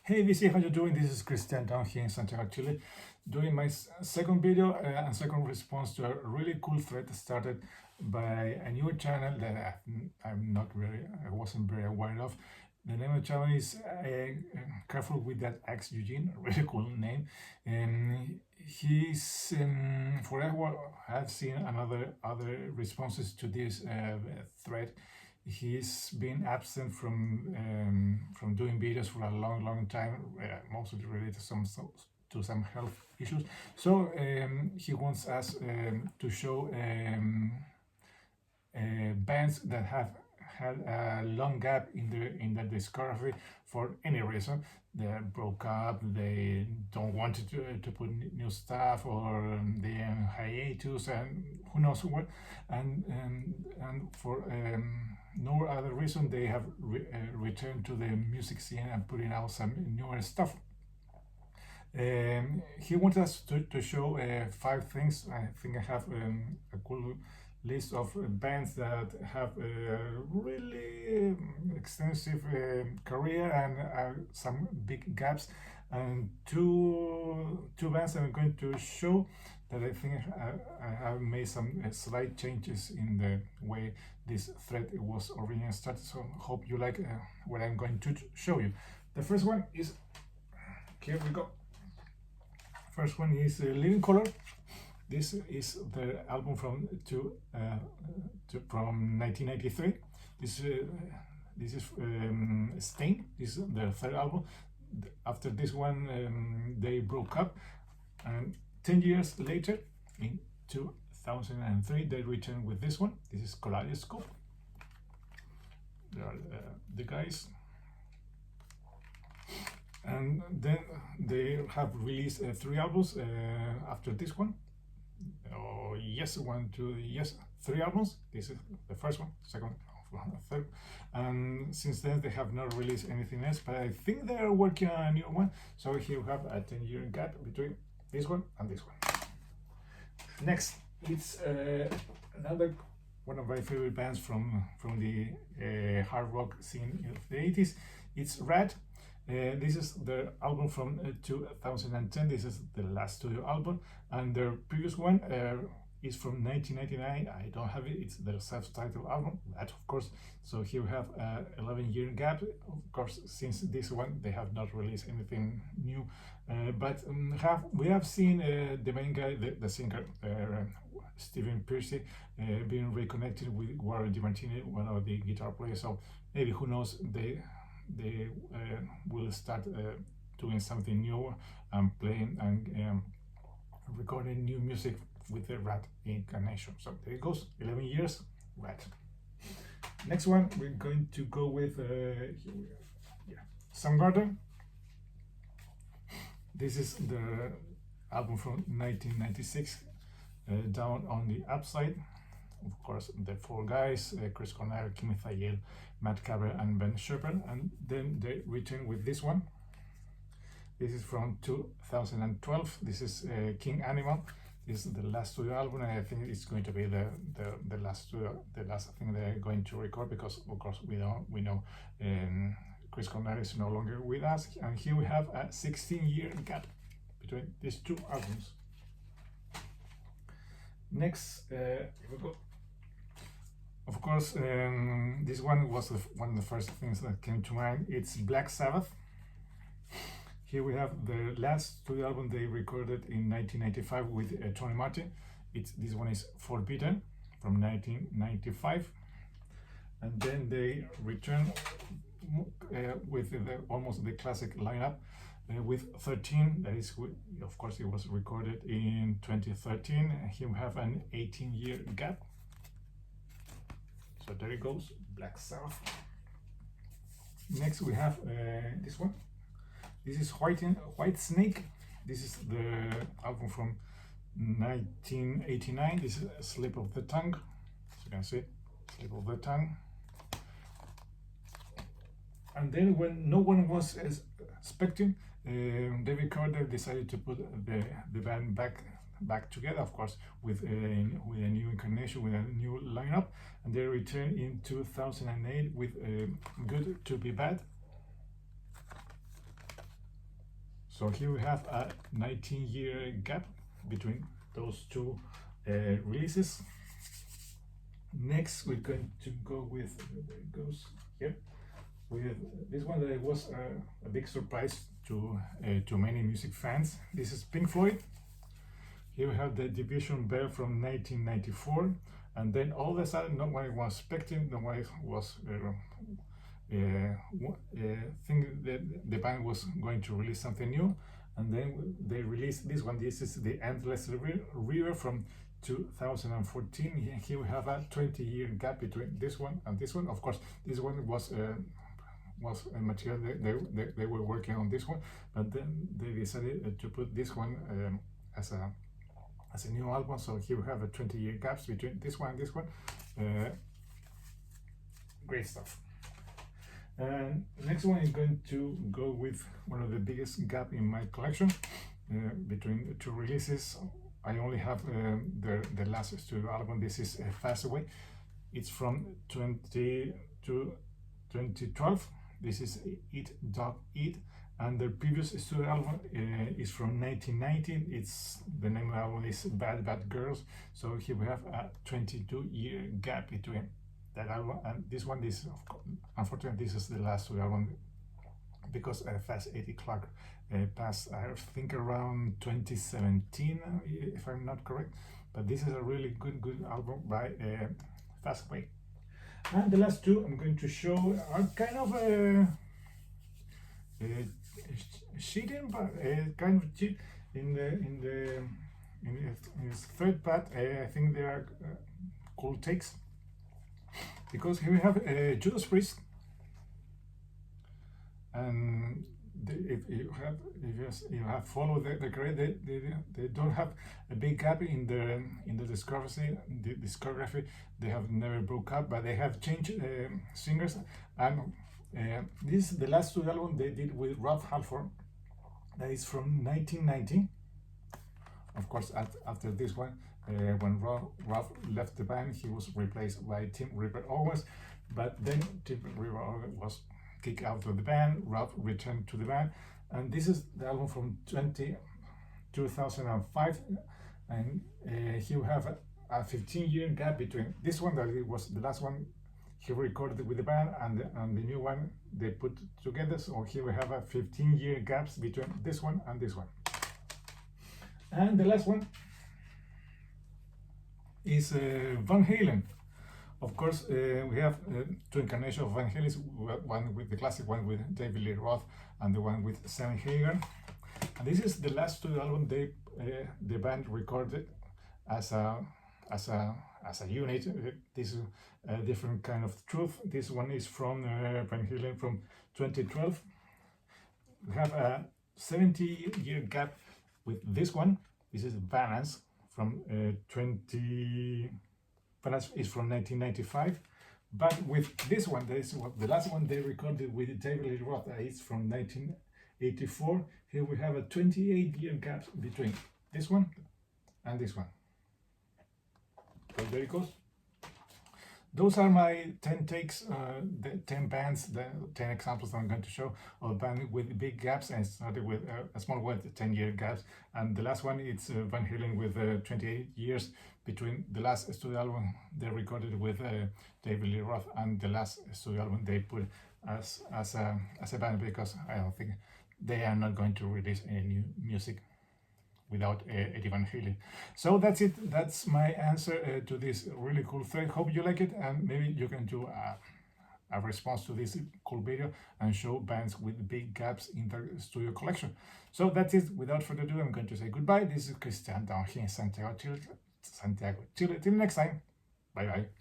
Hey VC, how you doing? This is Christian down here in Santiago, Chile, doing my second video and second response to a really cool thread started by a new channel that I'm not very, I wasn't very aware of. The name of the channel is careful with that Axe Eugene, a really cool name. And he's for what I've seen another other responses to this thread. He's been absent from doing videos for a long time, mostly related to some health issues. So he wants us to show bands that have had a long gap in their discography for any reason. They broke up, they don't want to put new stuff, or they are in hiatus, and who knows what. And for no other reason, they have returned to the music scene and putting out some newer stuff. He wants us to show five things. I think I have a cool list of bands that have a really extensive career and some big gaps, and two bands I'm going to show that I think I have made some slight changes in the way this thread was originally started. So hope you like what I'm going to show you. The first one is, here we go. First one is Living Color. This is the album from 1993. This is Stain. This is their third album. After this one, they broke up, and 10 years later, in 2003, they returned with this one. This is Kaleidoscope. They are the guys. And then they have released three albums after this one. Oh yes, three albums. This is the first one, second, third, and since then they have not released anything else, but I think they are working on a new one. So here we have a 10-year gap between this one and this one. Next, it's another one of my favorite bands from the hard rock scene of the 80s. It's Red. This is their album from 2010. This is the last studio album, and their previous one is from 1999. I don't have it. It's their self-titled album, that of course. So here we have a 11-year gap. Of course, since this one they have not released anything new, but we have seen the main guy, the singer, Stephen Pearcy, being reconnected with Warren DiMartini, one of the guitar players. So maybe, who knows, they will start doing something new and playing and recording new music with the Rat incarnation. So there it goes, 11 years, Rat. Next one, we're going to go with Soundgarden. This is the album from 1996, Down on the Upside. Of course, the four guys, Chris Cornell, Kim Thayil, Matt Caber, and Ben Shepherd, and then they return with this one. This is from 2012. This is King Animal. This is the last studio album, and I think it's going to be the last thing they're going to record, because of course we know Chris Cornell is no longer with us, and here we have a 16-year gap between these two albums. Next, here we go. Of course, this one was one of the first things that came to mind. It's Black Sabbath. Here we have the last studio album they recorded in 1995 with Tony Martin. This one is Forbidden from 1995, and then they return with almost the classic lineup with 13. That is, of course, it was recorded in 2013. Here we have an 18-year gap. So there it goes, Black Sabbath. Next we have this one. This is White Snake. This is the album from 1989. This is a Slip of the Tongue. As you can see, Slip of the Tongue. And then, when no one was expecting, David Carter decided to put the band back together, of course, with a new incarnation, with a new lineup, and they returned in 2008 with Good to Be Bad. So here we have a 19-year gap between those two releases. Next, we're going to go with, there it goes here, with this one that was a big surprise to many music fans. This is Pink Floyd. Here we have the Division Bell from 1994, and then all of a sudden, no one was expecting, no one was thinking that the band was going to release something new, and then they released this one. This is the Endless River from 2014. Here we have a 20-year gap between this one and this one. Of course, this one was a material they were working on this one, but then they decided to put this one as a new album. So here we have a 20-year gaps between this one and this one. Great stuff. And next one is going to go with one of the biggest gap in my collection between the two releases. I only have the last studio album. This is Fast Away. It's from 2012. This is Eat Dog Eat, and the previous studio album is from 1990. It's the name of the album is Bad Bad Girls. So here we have a 22-year gap between that album and this one. This, of course, unfortunately, this is the last studio album because Fast Eddie Clark passed, I think, around 2017, if I'm not correct. But this is a really good album by Fast Away. And the last two I'm going to show are kind of cheating, but kind of cheat in its third part. I think they are cool takes, because here we have Judas Priest, and if you have followed the career, they don't have a big gap in the discography. They have never broke up, but they have changed singers. And this is the last studio album they did with Rob Halford. That is from 1990. Of course, after this one, when Rob left the band, he was replaced by Tim River Owens. But then Tim River Owens was kicked out of the band. Rob returned to the band, and this is the album from 2005. And here we have a 15-year gap between this one, that it was the last one he recorded with the band, and the new one they put together. So here we have a 15-year gaps between this one and this one. And the last one is Van Halen. Of course, we have two incarnations of Van Halen, one with the classic one with David Lee Roth and the one with Sammy Hagar. And this is the last studio album the band recorded as a unit. This is a different kind of truth. This one is from Van Halen from 2012. We have a 70-year gap with this one. This is Balance from Balance is from 1995, but with this one, this is the last one they recorded with David Lee Roth. It's from 1984. Here we have a 28-year gap between this one and this one. So there it goes. Those are my 10 takes, the 10 bands, the 10 examples I'm going to show of bands with big gaps, and started with a small one, 10-year gaps, and the last one it's Van Halen with 28 years between the last studio album they recorded with David Lee Roth and the last studio album they put as a band, because I don't think they are not going to release any new music without Eddie Van Halen. So that's it. That's my answer to this really cool thing. Hope you like it, and maybe you can do a response to this cool video and show bands with big gaps in their studio collection. So that's it. Without further ado, I'm going to say goodbye. This is Christian down here in Santiago, Chile. Till next time. Bye bye.